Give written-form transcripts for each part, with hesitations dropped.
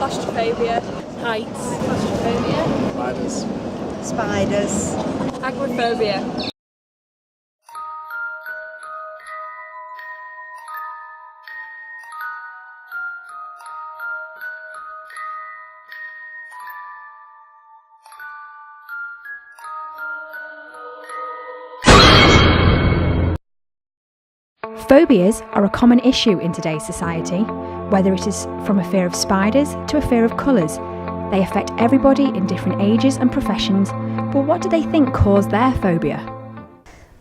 Claustrophobia. Heights. Claustrophobia. Spiders. Spiders. Agoraphobia. Phobias are a common issue in today's society, whether it is from a fear of spiders to a fear of colours. They affect everybody in different ages and professions, but what do they think caused their phobia?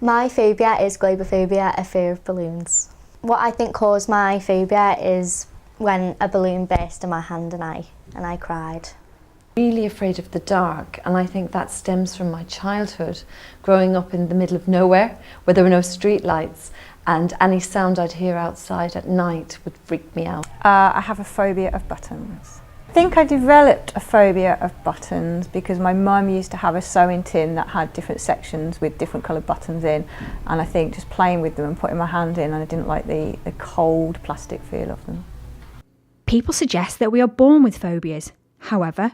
My phobia is globophobia, a fear of balloons. What I think caused my phobia is when a balloon burst in my hand and I cried. Really afraid of the dark, and I think that stems from my childhood, growing up in the middle of nowhere where there were no street lights, and any sound I'd hear outside at night would freak me out. I have a phobia of buttons. I think I developed a phobia of buttons because my mum used to have a sewing tin that had different sections with different coloured buttons in, and I think just playing with them and putting my hand in, and I didn't like the cold plastic feel of them. People suggest that we are born with phobias. However,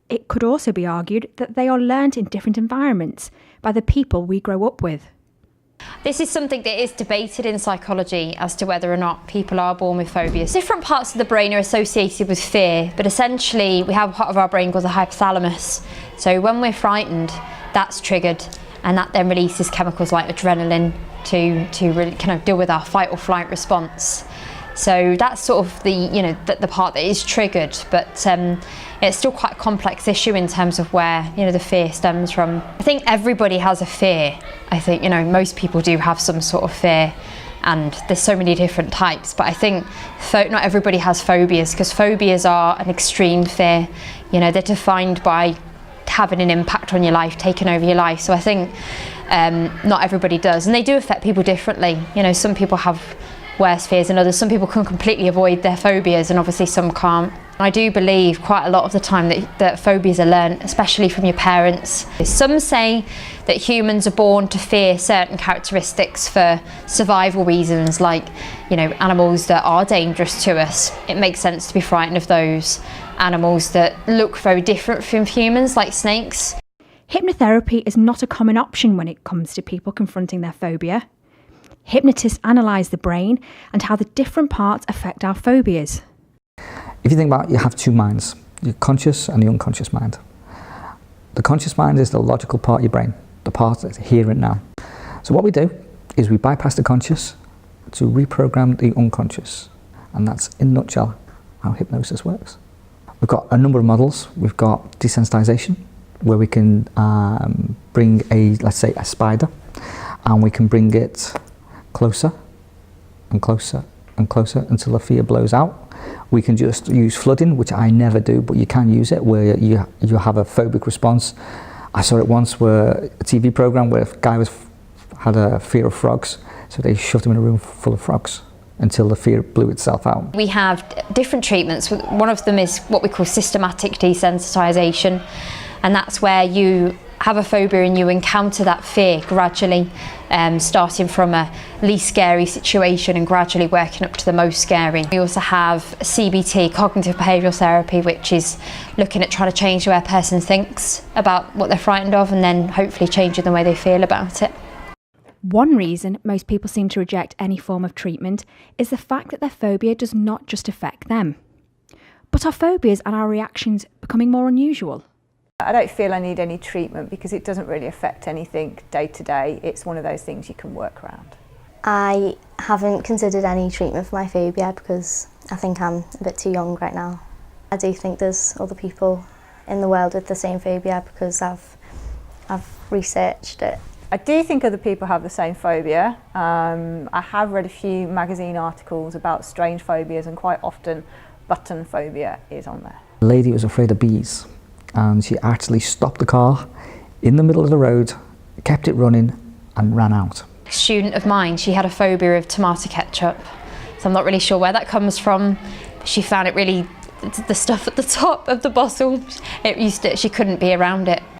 it could also be argued that they are learnt in different environments by the people we grow up with. This is something that is debated in psychology as to whether or not people are born with phobias. Different parts of the brain are associated with fear, but essentially we have a part of our brain called the hypothalamus. So when we're frightened, that's triggered, and that then releases chemicals like adrenaline to really kind of deal with our fight or flight response. So that's sort of the part that is triggered, but it's still quite a complex issue in terms of where the fear stems from. I think everybody has a fear. I think most people do have some sort of fear, and there's so many different types. But I think not everybody has phobias, because phobias are an extreme fear. They're defined by having an impact on your life, taking over your life. So I think not everybody does, and they do affect people differently. Some people have worse fears than others. Some people can completely avoid their phobias, and obviously some can't. I do believe quite a lot of the time that phobias are learnt, especially from your parents. Some say that humans are born to fear certain characteristics for survival reasons, like animals that are dangerous to us. It makes sense to be frightened of those. Animals that look very different from humans, like snakes. Hypnotherapy is not a common option when it comes to people confronting their phobia. Hypnotists analyse the brain and how the different parts affect our phobias. If you think about it, you have two minds, your conscious and the unconscious mind. The conscious mind is the logical part of your brain, the part that's here and now. So what we do is we bypass the conscious to reprogram the unconscious. And that's, in a nutshell, how hypnosis works. We've got a number of models. We've got desensitization, where we can bring let's say a spider, and we can bring it closer and closer and closer until the fear blows out. We can just use flooding, which I never do, but you can use it, where you have a phobic response. I saw it once where a TV program where a guy had a fear of frogs, so they shoved him in a room full of frogs until the fear blew itself out. We have different treatments. One of them is what we call systematic desensitization, and that's where you have a phobia and you encounter that fear gradually, starting from a least scary situation and gradually working up to the most scary. We also have CBT, cognitive behavioural therapy, which is looking at trying to change the way a person thinks about what they're frightened of, and then hopefully changing the way they feel about it. One reason most people seem to reject any form of treatment is the fact that their phobia does not just affect them. But are phobias and our reactions becoming more unusual? I don't feel I need any treatment because it doesn't really affect anything day to day. It's one of those things you can work around. I haven't considered any treatment for my phobia because I think I'm a bit too young right now. I do think there's other people in the world with the same phobia because I've researched it. I do think other people have the same phobia. I have read a few magazine articles about strange phobias, and quite often button phobia is on there. A lady was afraid of bees, and she actually stopped the car in the middle of the road, kept it running and ran out. A student of mine, she had a phobia of tomato ketchup, so I'm not really sure where that comes from. She found it really, the stuff at the top of the bottle, she couldn't be around it.